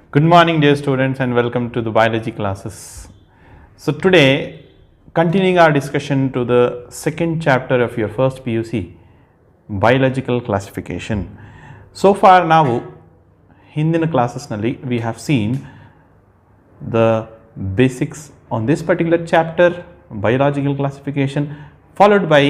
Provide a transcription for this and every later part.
Good morning dear students and welcome to the biology classes. So today continuing our discussion to the second chapter of your first PUC, biological classification. So far now ಹಿಂದಿನ classes ನಲ್ಲಿ we have seen the basics on this particular chapter, biological classification, followed by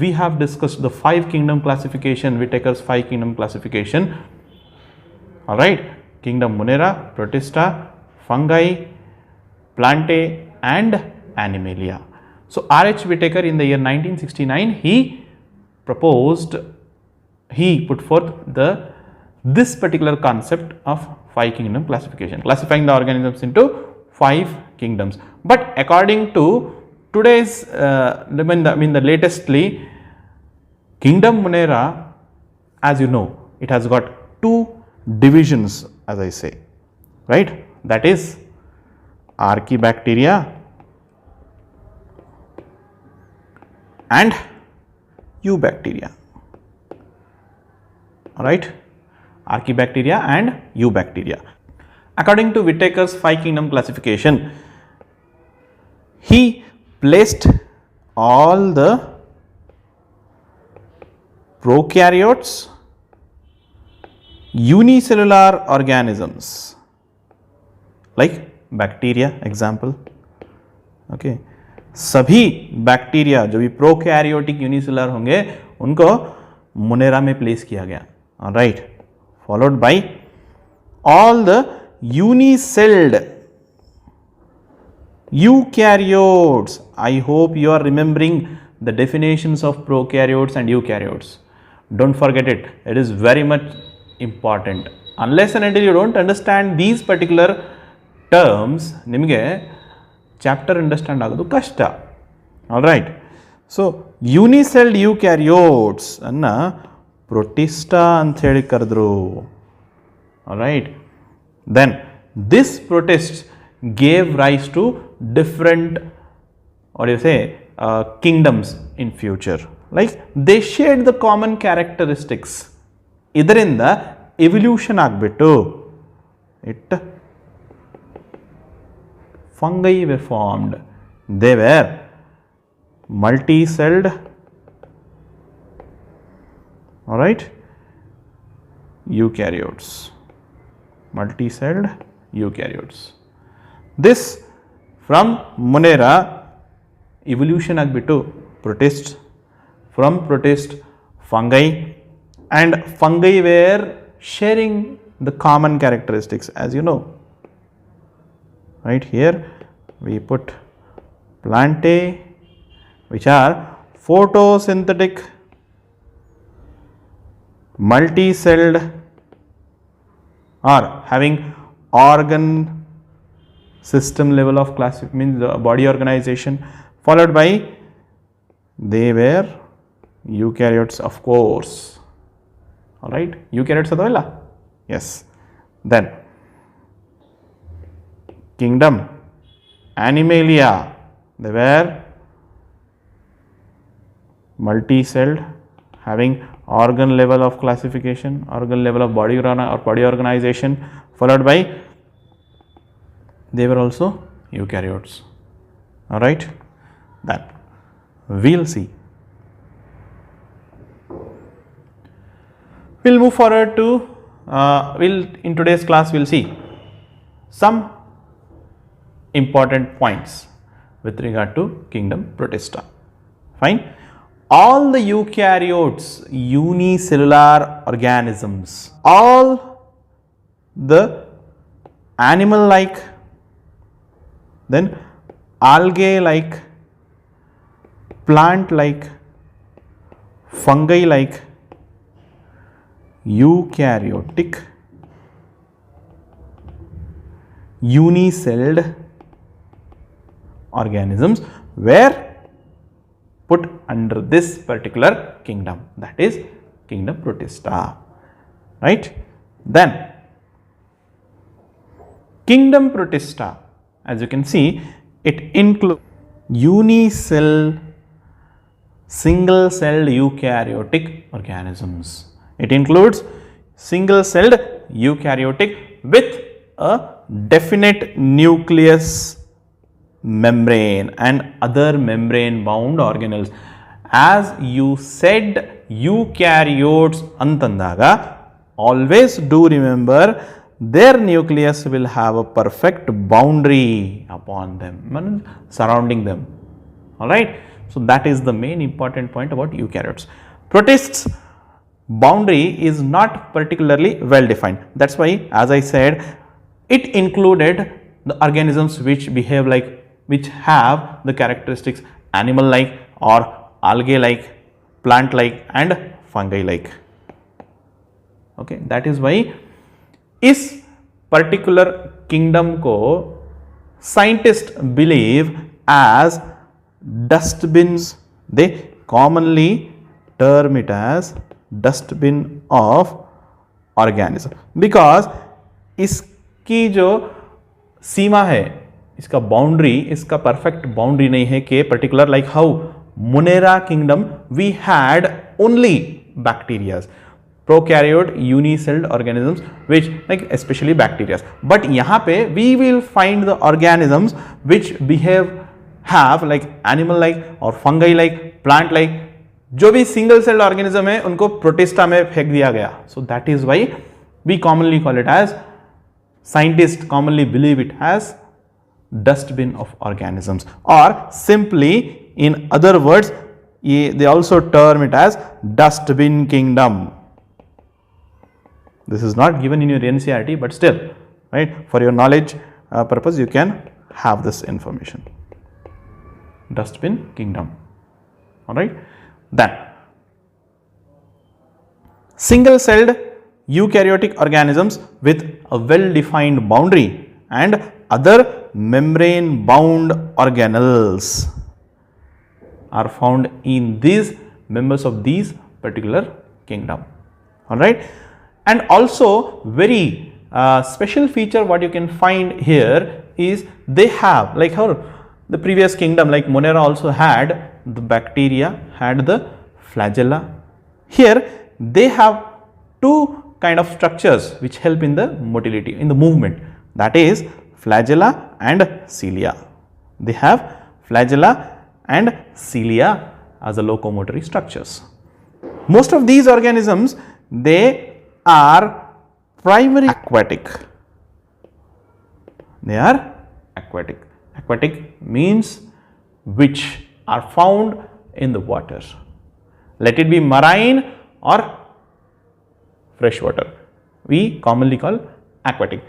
we have discussed the 5 kingdom classification, Whittaker's 5 kingdom classification. Alright, kingdom Monera, Protista, fungi, plantae and animalia. So R.H. Whittaker in the year 1969 he put forth this particular concept of 5 kingdom classification, classifying the organisms into 5 kingdoms. But according to today's the latestly kingdom Monera, as you know, it has got 2 divisions, as I say, right? That is Archaebacteria and Eubacteria. Alright, Archaebacteria and Eubacteria. According to Whittaker's 5 kingdom classification, he placed all the prokaryotes, unicellular organisms like bacteria example, okay, सभी bacteria जो भी prokaryotic unicellular होंगे उनको Monera में place किया गया. Alright, followed by all the unicelled eukaryotes. I hope you are remembering the definitions of prokaryotes and eukaryotes. Don't forget it. It is very much important. Unless and until you don't understand these particular terms, nimage chapter understand agodu kashta. Alright. So, unicelled eukaryotes anna Protista ant heli karadru. Alright. Then this protists gave rise to different, what do you say, kingdoms in future. Like they shared the common characteristics. ಇದರಿಂದ evolution ಆಗಿಬಿಟ್ಟು it fungi were formed. They were multi-celled, alright, eukaryotes, multi-celled eukaryotes. This from Monera evolution ಆಗಿಬಿಟ್ಟು protists, from protist fungi, and fungi were sharing the common characteristics, as you know. Right, here we put plantae, which are photosynthetic, multi-celled or having organ system level of classification, means the body organization, followed by they were eukaryotes, of course. Alright, eukaryotes adavalla? Yes. Then kingdom Animalia, they were multi-celled, having organ level of classification, organ level of body organization, followed by they were also eukaryotes. Alright, then we'll see. We'll move forward to, in today's class we'll see some important points with regard to kingdom Protista. Fine. All the eukaryotes, unicellular organisms, all the animal like, then algae like, plant like, fungi like, eukaryotic, unicelled organisms were put under this particular kingdom, that is kingdom Protista. Right. Then kingdom Protista, as you can see, it includes unicell, single celled eukaryotic organisms. It includes single celled eukaryotic with a definite nucleus membrane and other membrane bound organelles. As you said eukaryotes antandaga, always do remember their nucleus will have a perfect boundary upon them, surrounding them. Alright. So, that is the main important point about eukaryotes. Protists boundary is not particularly well defined. That is why, as I said, it included the organisms which behave like, which have the characteristics animal like or algae like, plant like and fungi like. Okay, that is why इस particular kingdom को scientists believe as dustbins. They commonly term it as dustbin of organism because इसकी जो सीमा है, इसका boundary, इसका perfect boundary नहीं है कि particular like how Monera kingdom we had only bacterias, prokaryote unicelled organisms which like especially bacteria, but यहाँ पे we will find the organisms which behave have like animal like or fungi like, plant like. जो भी single celled organism है उनको protista में फेंक दिया गया. So that is why we commonly call it as, scientists commonly believe it as dustbin of organisms, or simply in other words they also term it as dustbin kingdom. This is not given in your NCERT, but still, right, for your knowledge purpose you can have this information. Dustbin kingdom. Alright. Then single celled eukaryotic organisms with a well defined boundary and other membrane bound organelles are found in these members of these particular kingdom. Alright. And also very special feature what you can find here is they have like how the previous kingdom like Monera also had the bacteria, had the flagella. Here they have two kind of structures which help in the motility, in the movement, that is flagella and cilia. They have flagella and cilia as the locomotory structures. Most of these organisms, they are primarily aquatic. They are aquatic. Aquatic means which are found in the water. Let it be marine or freshwater. We commonly call aquatic.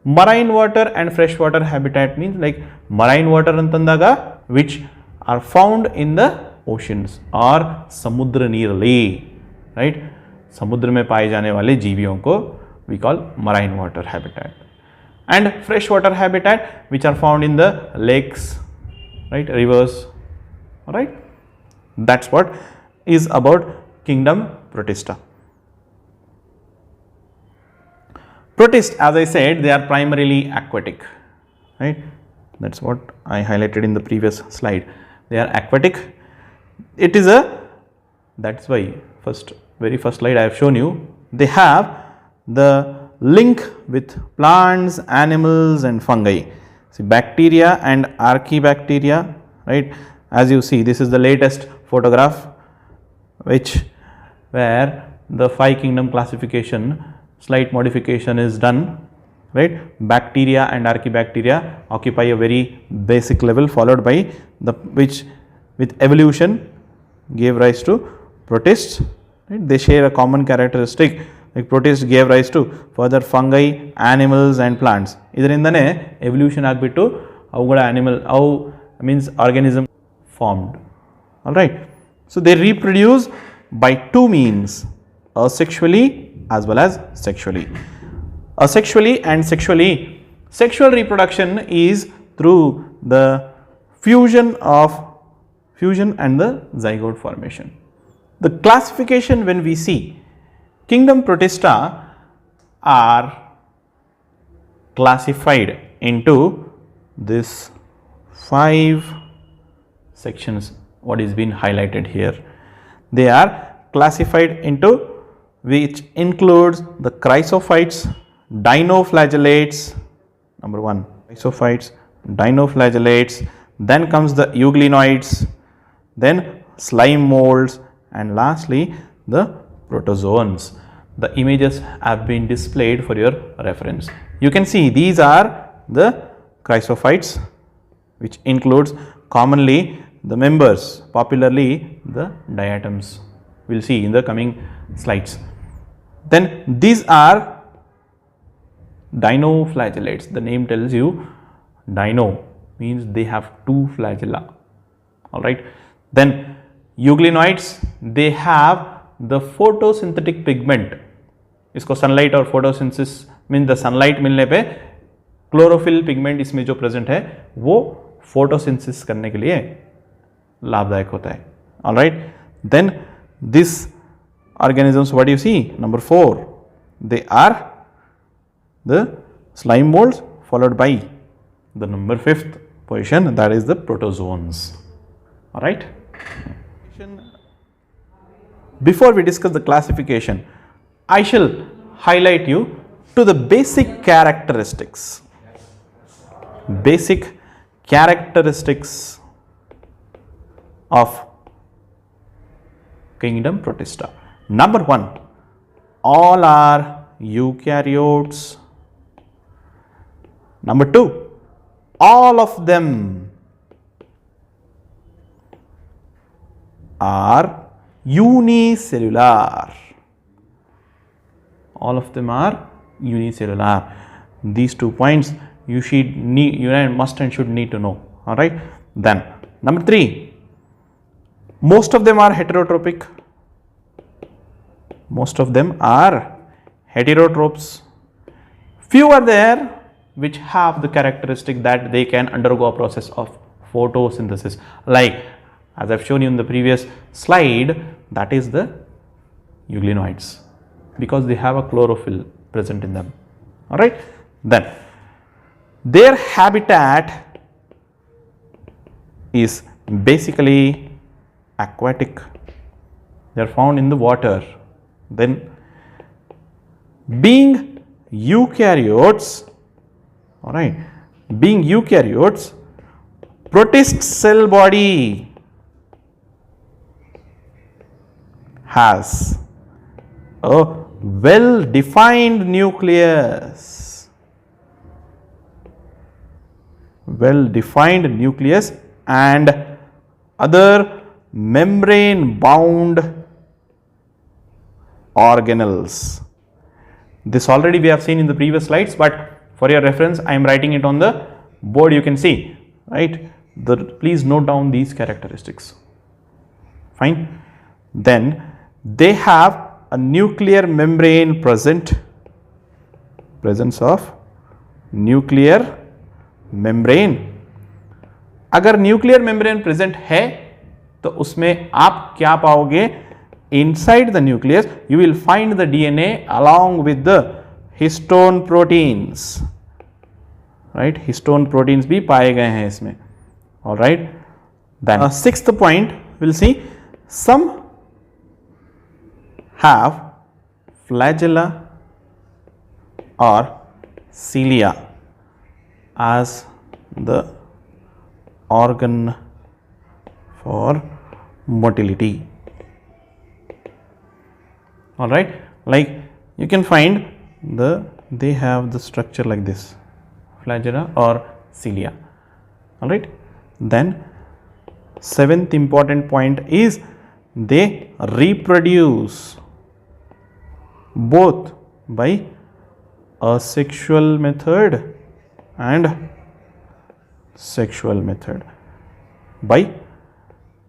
Marine water and freshwater habitat means like marine water antandaga which are found in the oceans or samudra nearly, right? समुद्र में पाए जाने वाले जीवियों को we call marine water habitat, and fresh water habitat which are found in the lakes, right, rivers. All right, that's what is about kingdom Protista. Protists, as I said, they are primarily aquatic, right? That's what I highlighted in the previous slide. They are aquatic. It is a, that's why very first slide I have shown you, they have the link with plants, animals and fungi. See, bacteria and archaebacteria, right? As you see, this is the latest photograph where the 5 kingdom classification slight modification is done, right? Bacteria and archaebacteria occupy a very basic level, followed by the which with evolution gave rise to protists. Right? They share a common characteristic, like protists gave rise to further fungi, animals and plants. Idrindaನೆ evolution agbiಟ್ಟು ಅವುಗಳ animal means organism formed. All right. So they reproduce by two means, asexually as well as sexually. Asexually and sexually. Sexual reproduction is through the fusion and the zygote formation. The classification, when we see kingdom Protista are classified into this 5 sections what is being highlighted here. They are classified into, which includes the chrysophytes, dinoflagellates, number 1, chrysophytes, dinoflagellates, then comes the euglenoids, then slime molds, and lastly the protozoans. The images have been displayed for your reference. You can see these are the chrysophytes, which includes commonly the members, popularly the diatoms. We will see in the coming slides. Then these are dinoflagellates. The name tells you dino means they have 2 flagella. Alright. Then euglenoids, they have the photosynthetic pigment. इसको sunlight और photosynthesis means the sunlight मिलने पे chlorophyll pigment इसमें जो present है वो photosynthesis करने के लिए लाभदायक होता है. Alright. Then this organisms, what do you see? Number 4, they are the slime molds, followed by the number 5th position, that is the protozoans. Alright. Before we discuss the classification, I shall highlight you to the basic characteristics. Basic characteristics of kingdom Protista. Number 1, all are eukaryotes. Number 2, all of them are unicellular. All of them are unicellular. These 2 points you should need, you must and should need to know. All right. Then number 3, most of them are heterotrophic. Most of them are heterotrophs. Few are there which have the characteristic that they can undergo a process of photosynthesis, like as I have shown you in the previous slide, that is the euglenoids, because they have a chlorophyll present in them. Alright. Then their habitat is basically aquatic. They are found in the water. Then being eukaryotes, alright, being eukaryotes, protist cell body has a well defined nucleus, and other membrane bound organelles. This already we have seen in the previous slides, but for your reference I am writing it on the board. You can see, right? Please note down these characteristics. Fine. Then they have a nuclear membrane presence of nuclear membrane. अगर nuclear membrane present है तो उसमें आप क्या पाओगे? Inside the nucleus you will find the DNA along with the histone proteins, right? Histone proteins भी पाए गए हैं इसमें. All right. Then sixth point we'll see, some have flagella or cilia as the organ for motility. All right, like you can find they have the structure like this, flagella or cilia. All right. Then seventh important point is they reproduce both by asexual method and sexual method, by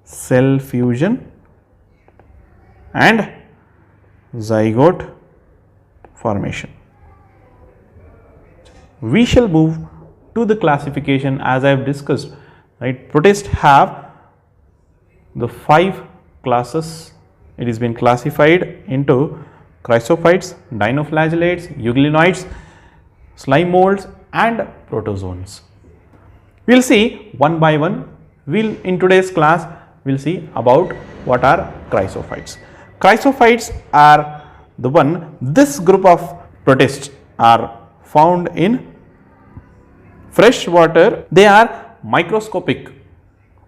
cell fusion and zygote formation. We shall move to the classification as I have discussed, right? Protists have the 5 classes. It has been classified into chrysophytes, dinoflagellates, euglenoids, slime molds and protozoans. We will see one by one. In today's class we will see about what are chrysophytes. Chrysophytes are this group of protists are found in fresh water, they are microscopic.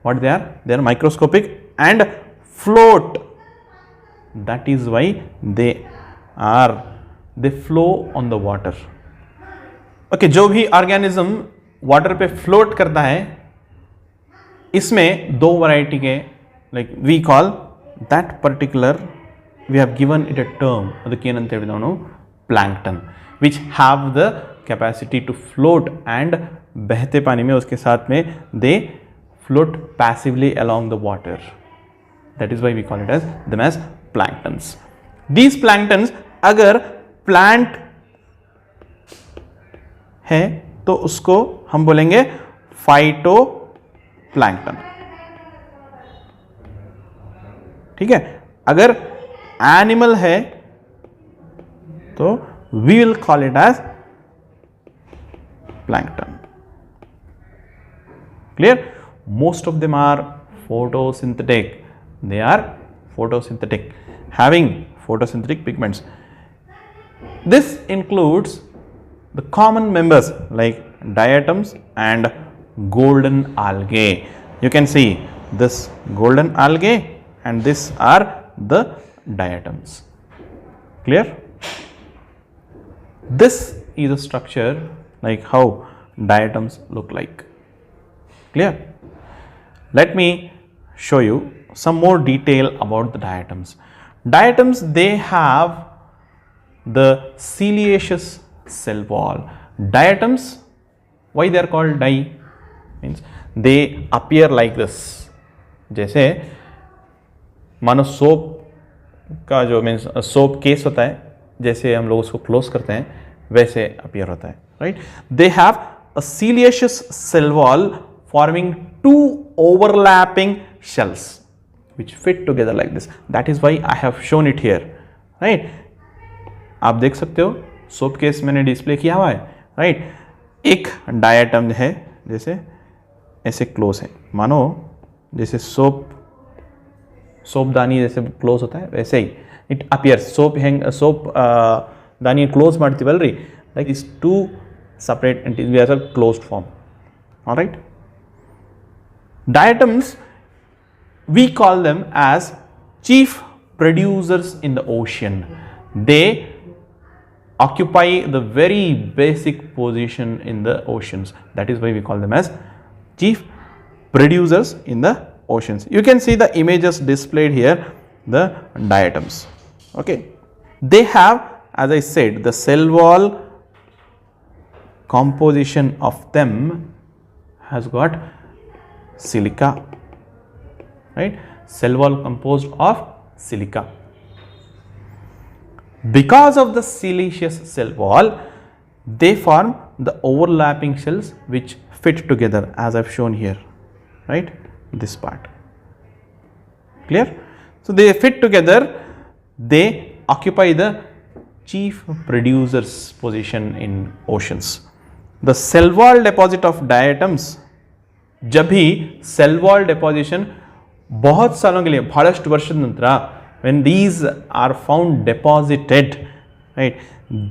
What they are? They are microscopic and float. That is why they flow on the water. Okay, जो भी organism water पे float करता है, इसमें दो variety के, like we call that particular, we have given it a term, ಅದಕ್ಕೇನಂತ ಹೇಳಿದವ ನಾವು plankton, which have the capacity to float and बहते पानी में उसके साथ में they float passively along the water. That is why we call it as them as planktons. These planktons अगर प्लांट है तो उसको हम बोलेंगे फाइटो प्लैंकटन. ठीक है. अगर एनिमल है तो we will call it as plankton. Clear? Most of them are photosynthetic. They are photosynthetic, having photosynthetic pigments. This includes the common members like diatoms and golden algae. You can see this golden algae and this are the diatoms. Clear? This is a structure like how diatoms look like. Clear? Let me show you some more detail about the diatoms. Diatoms, they have the ciliaceous cell wall. Diatoms, why they are called di? Means they appear like this. जैसे मानो soap का जो means soap case होता है, जैसे हम लोग उसको क्लोज करते हैं वैसे अपीयर होता है, right. They have a ciliaceous cell wall forming two overlapping shells which fit together like this. That is why I have shown it here, right. आप देख सकते हो सोप केस मैंने डिस्प्ले किया हुआ है, राइट. एक डायटम है जैसे ऐसे क्लोज है, मानो जैसे सोपदानी जैसे क्लोज होता है वैसे ही इट अपियर्स. सोप दानी close ಮಾಡ್ತೀವಲ್ರಿ, like these two separate entities we are a closed form. All right. Diatoms, we call them as chief producers in the ocean. They occupy the very basic position in the oceans. That is why we call them as chief producers in the oceans. You can see the images displayed here, the diatoms. Okay. They have, as I said, the cell wall composition of them has got silica, right. Cell wall composed of silica. Because of the siliceous cell wall, they form the overlapping shells which fit together as I have shown here, right, this part. Clear? So they fit together, they occupy the chief producers position in oceans. The cell wall deposit of diatoms, जब भी cell wall deposition बहुत सालों के लिए बहळಷ್ಟು ವರ್ಷದ ನಂತರ when these are found deposited, right,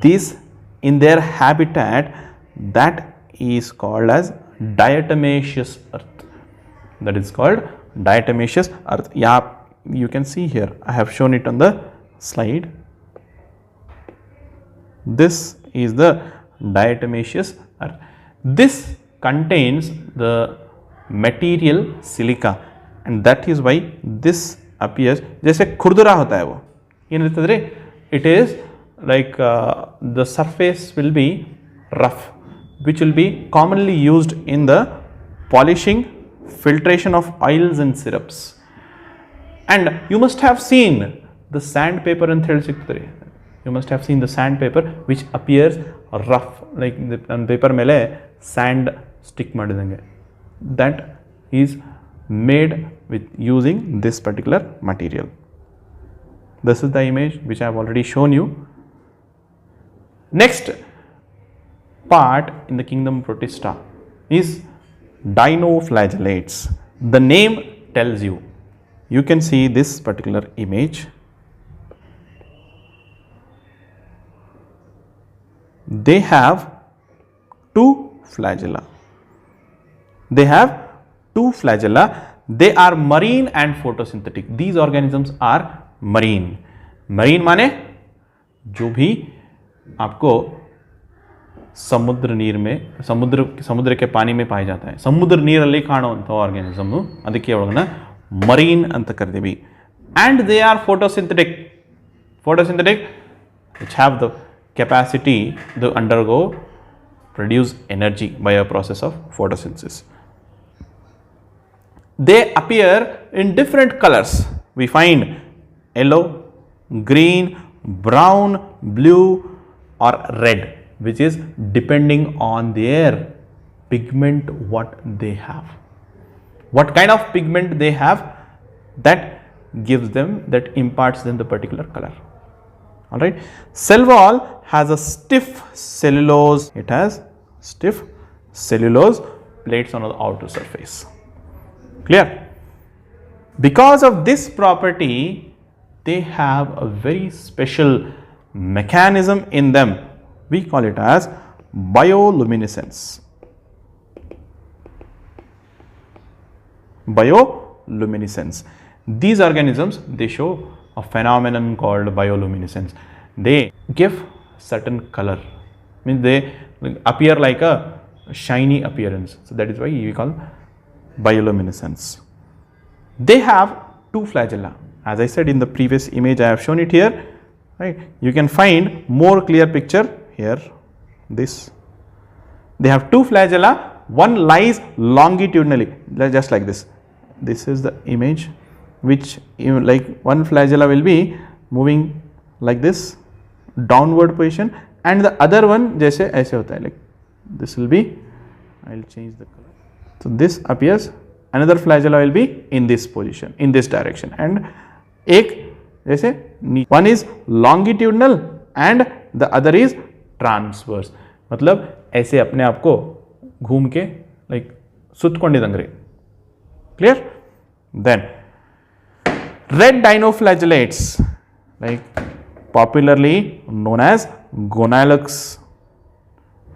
this in their habitat, that is called as diatomaceous earth. That is called diatomaceous earth. Yeah, you can see here, I have shown it on the slide. This is the diatomaceous earth. This contains the material silica and that is why this appears जैसे खुरदुरा होता है वो ಏನಿರ್ತದೆ, it is like the surface will be rough, which will be commonly used in the polishing, filtration of oils and syrups. And you must have seen the sandpaper ಅಂತ ಹೇಳಿ ಸಿಗ್ತದೆ. You must have seen the sandpaper which appears rough, like the paper ಮೇಲೆ sand stick ಮಾಡಿದಂಗೆ. That is made with using this particular material. This is the image which I have already shown you. Next part in the kingdom Protista is dinoflagellates. The name tells you. You can see this particular image. they have two flagella. They have two flagella. They are marine and photosynthetic. These organisms are marine. Marine माने जो भी आपको समुद्र नीर में समुद्र के पानी में पाया जाता है. समुद्र नीರಲ್ಲಿ ಕಾಣುವಂತ organism ಅದಕ್ಕೆ ಅವಳನ್ನ marine ಅಂತ ಕರೆದಿವಿ. And they are photosynthetic. Photosynthetic which have the capacity to undergo produce energy by a process of photosynthesis. They appear in different colors. We find yellow, green, brown, blue or red, which is depending on their pigment what they have. What kind of pigment they have, that gives them, that imparts them the particular color. Alright. Cell wall has a stiff cellulose. It has stiff cellulose plates on the outer surface. Clear? Because of this property, they have a very special mechanism in them. We call it as bioluminescence. Bioluminescence. These organisms, they show a phenomenon called bioluminescence. They give certain color, means they appear like a shiny appearance. So that is why we call bioluminescence. They have two flagella. As I said in the previous image, I have shown it here. Right? You can find more clear picture here. This. They have two flagella. One lies longitudinally, just like this. This is the image, which like one flagella will be moving like this, downward position, and the other one जैसे ऐसे होता है, like this will be. I will change the color. So this appears. Another flagella will be in this position, in this direction, and एक जैसे one is longitudinal and the other is transverse. मतलब ऐसे अपने आप को घूम के like सुत्कोंडी Clear? Then red dinoflagellates, like popularly known as gonalax,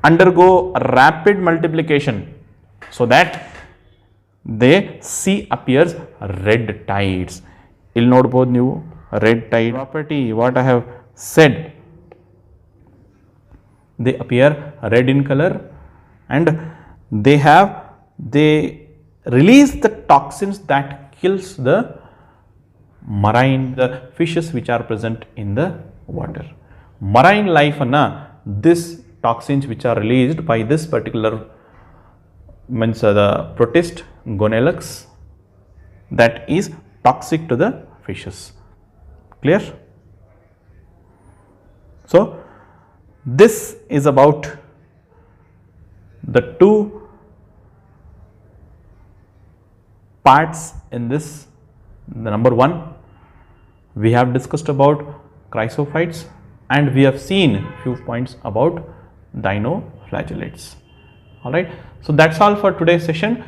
undergo rapid multiplication so that they see appears red tides. You'll note both new red tide property what I have said. They appear red in color and they release the toxins that kills the marine, the fishes which are present in the water. Marine life, this toxins which are released by this particular means the protist gonalax, that is toxic to the fishes. Clear? So this is about the two parts in this. The number one, we have discussed about chrysophytes and we have seen few points about dinoflagellates. Alright, so that's all for today's session.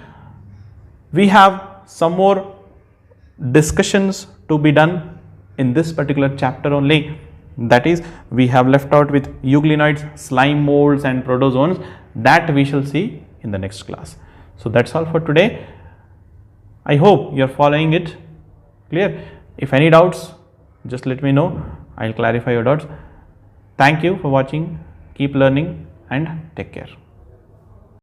We have some more discussions to be done in this particular chapter only. That is, we have left out with euglenoids, slime molds and protozoans, that we shall see in the next class. So that's all for today. I hope you are following it clear. If any doubts, just let me know. I'll clarify your doubts. Thank you for watching. Keep learning and take care.